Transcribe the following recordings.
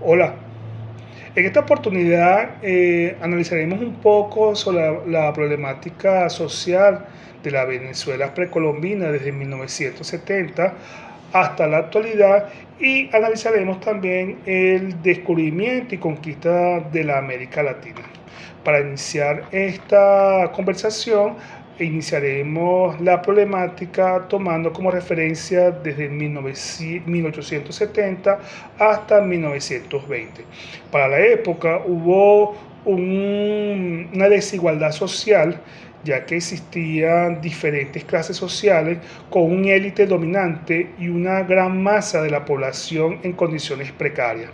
Hola, en esta oportunidad analizaremos un poco sobre la problemática social de la Venezuela precolombina desde 1970 hasta la actualidad y analizaremos también el descubrimiento y conquista de la América Latina. Para iniciar esta conversación, iniciaremos la problemática tomando como referencia desde 1870 hasta 1920. Para la época hubo una desigualdad social, ya que existían diferentes clases sociales con un élite dominante y una gran masa de la población en condiciones precarias.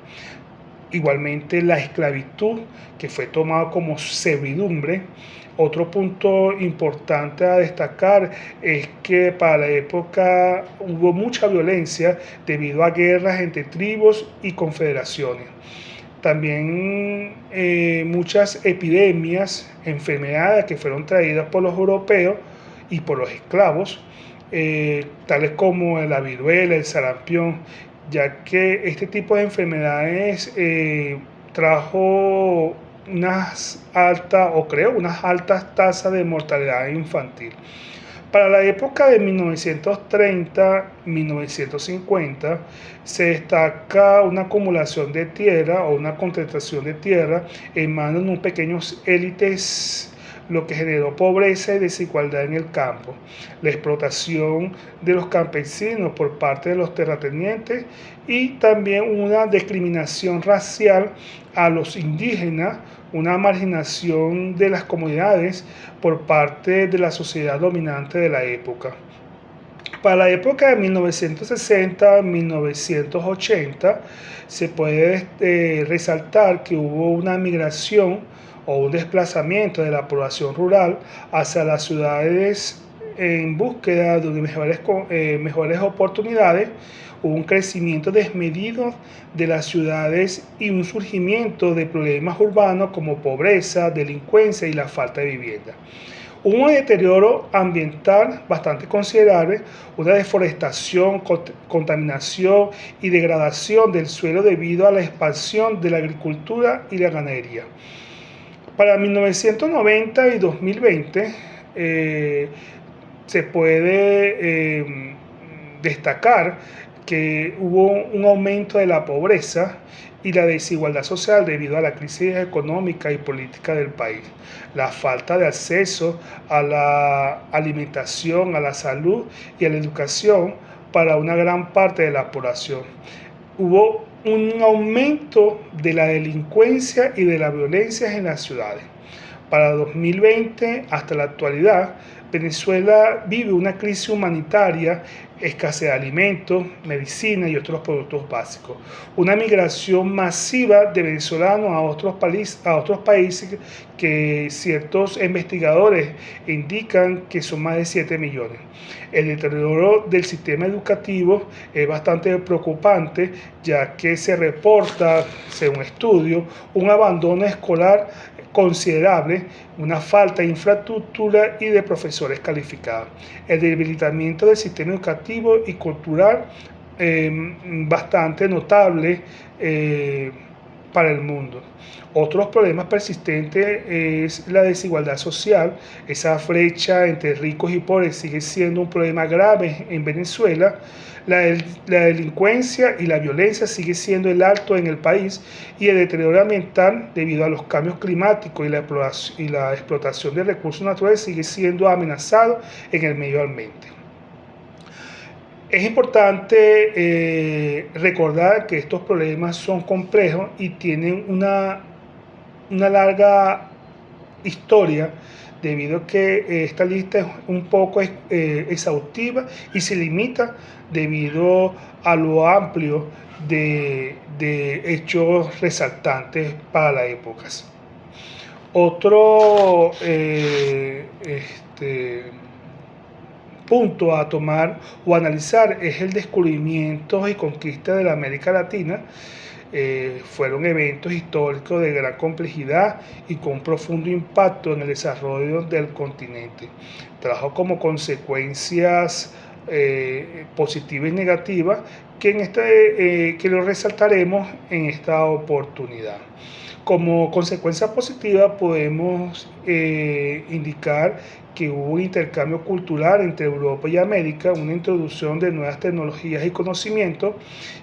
Igualmente la esclavitud, que fue tomada como servidumbre. Otro punto importante a destacar es que para la época hubo mucha violencia debido a guerras entre tribus y confederaciones. También muchas epidemias, enfermedades que fueron traídas por los europeos y por los esclavos, tales como la viruela, el sarampión, ya que este tipo de enfermedades trajo unas altas, o creo, unas altas tasas de mortalidad infantil. Para la época de 1930-1950 se destaca una acumulación de tierra o una concentración de tierra en manos de unos pequeños élites, lo que generó pobreza y desigualdad en el campo, la explotación de los campesinos por parte de los terratenientes y también una discriminación racial a los indígenas, una marginación de las comunidades por parte de la sociedad dominante de la época. Para la época de 1960-1980 se puede resaltar que hubo una migración o un desplazamiento de la población rural hacia las ciudades en búsqueda de mejores oportunidades. Hubo un crecimiento desmedido de las ciudades y un surgimiento de problemas urbanos como pobreza, delincuencia y la falta de vivienda. Un deterioro ambiental bastante considerable, una deforestación, contaminación y degradación del suelo debido a la expansión de la agricultura y la ganadería. Para 1990 y 2020 se puede destacar que hubo un aumento de la pobreza y la desigualdad social debido a la crisis económica y política del país, la falta de acceso a la alimentación, a la salud y a la educación para una gran parte de la población. Hubo un aumento de la delincuencia y de la violencia en las ciudades. Para 2020 hasta la actualidad, Venezuela vive una crisis humanitaria, escasez de alimentos, medicina y otros productos básicos. Una migración masiva de venezolanos a otros países que ciertos investigadores indican que son más de 7 millones. El deterioro del sistema educativo es bastante preocupante, ya que se reporta, según estudios, un abandono escolar considerable, una falta de infraestructura y de profesores calificados, el debilitamiento del sistema educativo y cultural bastante notable para el mundo. Otros problemas persistentes es la desigualdad social. Esa brecha entre ricos y pobres sigue siendo un problema grave en Venezuela. La delincuencia y la violencia sigue siendo el alto en el país y el deterioro ambiental debido a los cambios climáticos y la explotación de recursos naturales sigue siendo amenazado en el medio ambiente. Es importante recordar que estos problemas son complejos y tienen una larga historia, debido a que esta lista es un poco exhaustiva y se limita debido a lo amplio de hechos resaltantes para la época. Otro punto a tomar o analizar es el descubrimiento y conquista de la América Latina. Fueron eventos históricos de gran complejidad y con un profundo impacto en el desarrollo del continente. Trajo como consecuencias positivas y negativas que lo resaltaremos en esta oportunidad. Como consecuencia positiva podemos indicar que hubo un intercambio cultural entre Europa y América, una introducción de nuevas tecnologías y conocimientos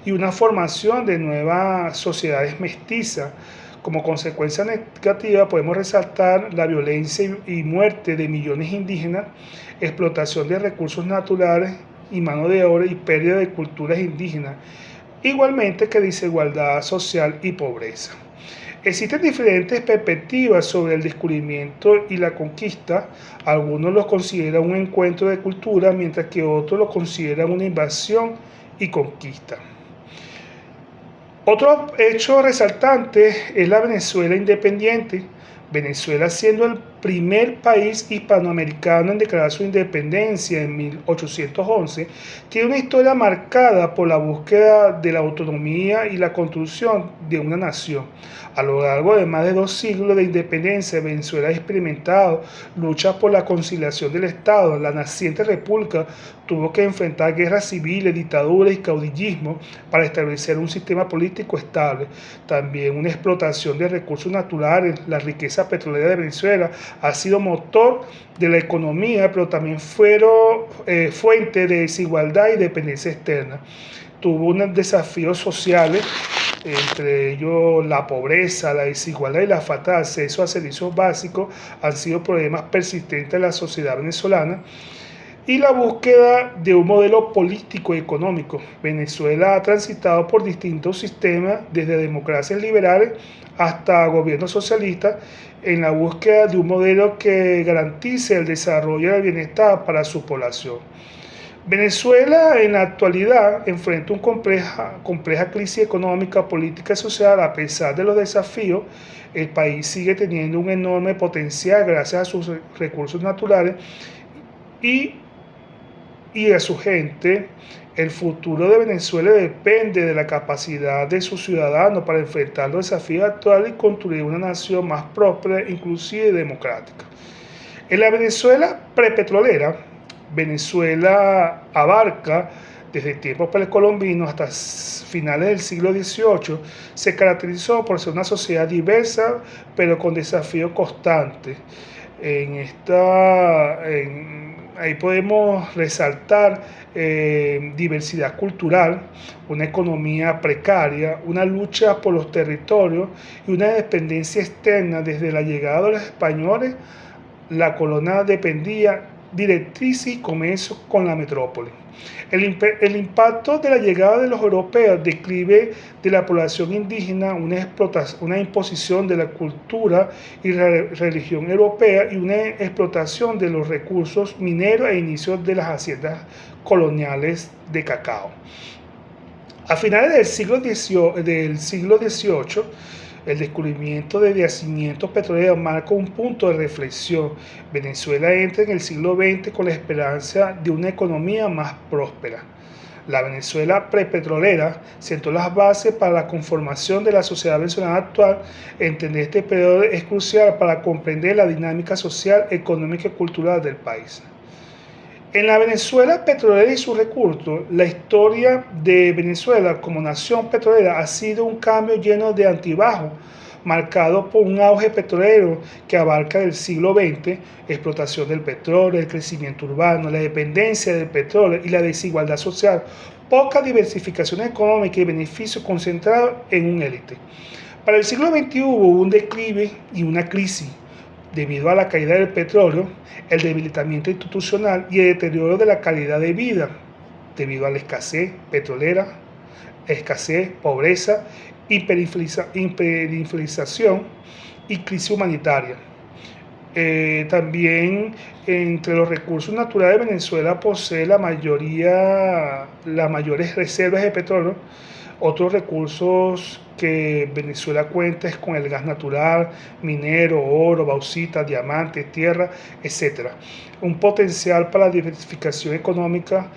y una formación de nuevas sociedades mestizas. Como consecuencia negativa podemos resaltar la violencia y muerte de millones de indígenas, explotación de recursos naturales y mano de obra y pérdida de culturas indígenas, igualmente que desigualdad social y pobreza. Existen diferentes perspectivas sobre el descubrimiento y la conquista. Algunos lo consideran un encuentro de cultura, mientras que otros lo consideran una invasión y conquista. Otro hecho resaltante es la Venezuela independiente. Venezuela, siendo el primer país hispanoamericano en declarar su independencia en 1811, tiene una historia marcada por la búsqueda de la autonomía y la construcción de una nación. A lo largo de más de 2 siglos de independencia, Venezuela ha experimentado luchas por la conciliación del Estado. La naciente república tuvo que enfrentar guerras civiles, dictaduras y caudillismo para establecer un sistema político estable. También una explotación de recursos naturales. La riqueza petrolera de Venezuela ha sido motor de la economía, pero también fueron fuente de desigualdad y dependencia externa. Tuvo unos desafíos sociales, entre ellos la pobreza, la desigualdad y la falta de acceso a servicios básicos han sido problemas persistentes de la sociedad venezolana, y la búsqueda de un modelo político y económico. Venezuela ha transitado por distintos sistemas, desde democracias liberales hasta gobiernos socialistas, en la búsqueda de un modelo que garantice el desarrollo y el bienestar para su población. Venezuela en la actualidad enfrenta una compleja crisis económica, política y social. A pesar de los desafíos, el país sigue teniendo un enorme potencial gracias a sus recursos naturales y a su gente. El futuro de Venezuela depende de la capacidad de sus ciudadanos para enfrentar los desafíos actuales y construir una nación más próspera, inclusiva y democrática. En la Venezuela prepetrolera, Venezuela abarca desde tiempos precolombinos hasta finales del siglo XVIII, se caracterizó por ser una sociedad diversa, pero con desafíos constantes. Ahí podemos resaltar diversidad cultural, una economía precaria, una lucha por los territorios y una dependencia externa. Desde la llegada de los españoles, la colonia dependía directriz y comercio con la metrópoli. El impacto de la llegada de los europeos, declive de la población indígena, una imposición de la cultura y religión europea y una explotación de los recursos mineros e inicio de las haciendas coloniales de cacao. A finales del siglo XVIII, el descubrimiento de yacimientos petroleros marca un punto de reflexión. Venezuela entra en el siglo XX con la esperanza de una economía más próspera. La Venezuela prepetrolera sentó las bases para la conformación de la sociedad venezolana actual. Entender este periodo es crucial para comprender la dinámica social, económica y cultural del país. En la Venezuela petrolera y sus recursos, la historia de Venezuela como nación petrolera ha sido un cambio lleno de altibajos, marcado por un auge petrolero que abarca el siglo XX, explotación del petróleo, el crecimiento urbano, la dependencia del petróleo y la desigualdad social, poca diversificación económica y beneficios concentrados en un élite. Para el siglo XXI hubo un declive y una crisis debido a la caída del petróleo, el debilitamiento institucional y el deterioro de la calidad de vida, debido a la escasez petrolera, pobreza, hiperinflación y crisis humanitaria. También entre los recursos naturales, Venezuela posee las mayores reservas de petróleo. Otros recursos que Venezuela cuenta es con el gas natural, minero, oro, bauxita, diamantes, tierra, etc. Un potencial para la diversificación económica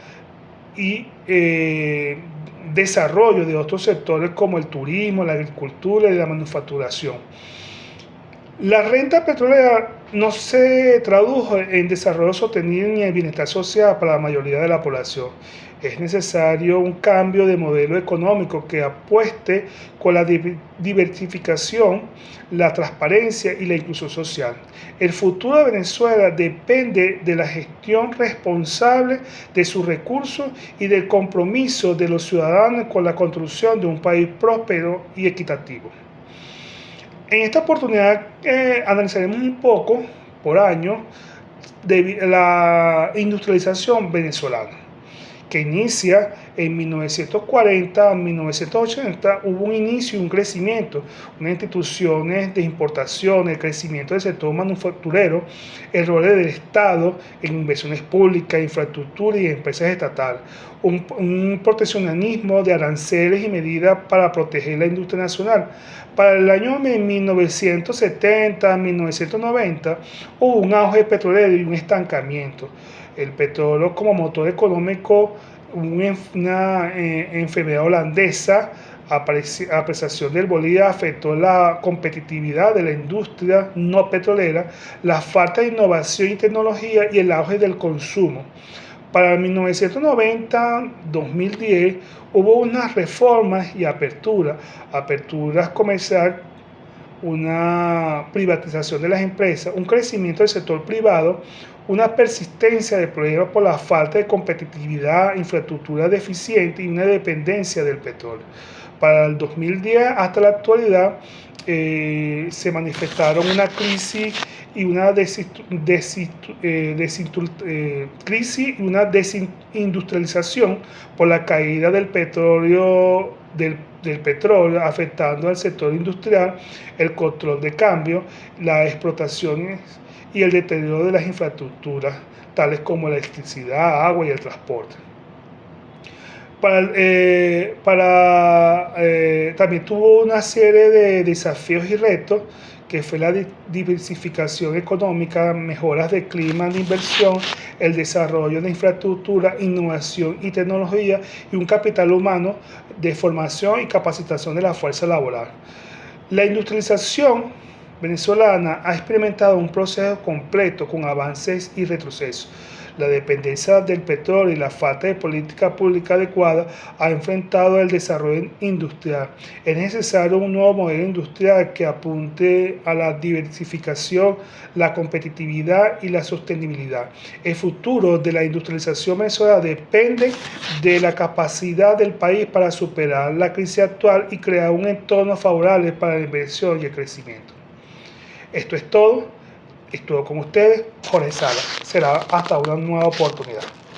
y desarrollo de otros sectores como el turismo, la agricultura y la manufacturación. La renta petrolera no se tradujo en desarrollo sostenible ni en bienestar social para la mayoría de la población. Es necesario un cambio de modelo económico que apueste con la diversificación, la transparencia y la inclusión social. El futuro de Venezuela depende de la gestión responsable de sus recursos y del compromiso de los ciudadanos con la construcción de un país próspero y equitativo. En esta oportunidad analizaremos un poco por año de la industrialización venezolana, que inicia en 1940 a 1980. Hubo un inicio y un crecimiento, unas instituciones de importación, el crecimiento del sector manufacturero, el rol del Estado en inversiones públicas, infraestructura y empresas estatales, un proteccionismo de aranceles y medidas para proteger la industria nacional. Para el año 1970 a 1990 hubo un auge petrolero y un estancamiento. El petróleo como motor económico, una enfermedad holandesa, apreciación del bolívar, afectó la competitividad de la industria no petrolera, la falta de innovación y tecnología y el auge del consumo. Para 1990-2010 hubo unas reformas y aperturas comerciales, una privatización de las empresas, un crecimiento del sector privado, una persistencia de problemas por la falta de competitividad, infraestructura deficiente y una dependencia del petróleo. Para el 2010 hasta la actualidad se manifestaron una crisis y una desindustrialización por la caída del petróleo, del petróleo, afectando al sector industrial, el control de cambio, las explotaciones y el deterioro de las infraestructuras, tales como la electricidad, agua y el transporte. También tuvo una serie de desafíos y retos, que fue la diversificación económica, mejoras de clima de inversión, el desarrollo de infraestructura, innovación y tecnología, y un capital humano de formación y capacitación de la fuerza laboral. La industrialización venezolana ha experimentado un proceso completo con avances y retrocesos. La dependencia del petróleo y la falta de política pública adecuada ha enfrentado el desarrollo industrial. Es necesario un nuevo modelo industrial que apunte a la diversificación, la competitividad y la sostenibilidad. El futuro de la industrialización venezolana depende de la capacidad del país para superar la crisis actual y crear un entorno favorable para la inversión y el crecimiento. Esto es todo. Estuvo con ustedes Jorge Sala. Será hasta una nueva oportunidad.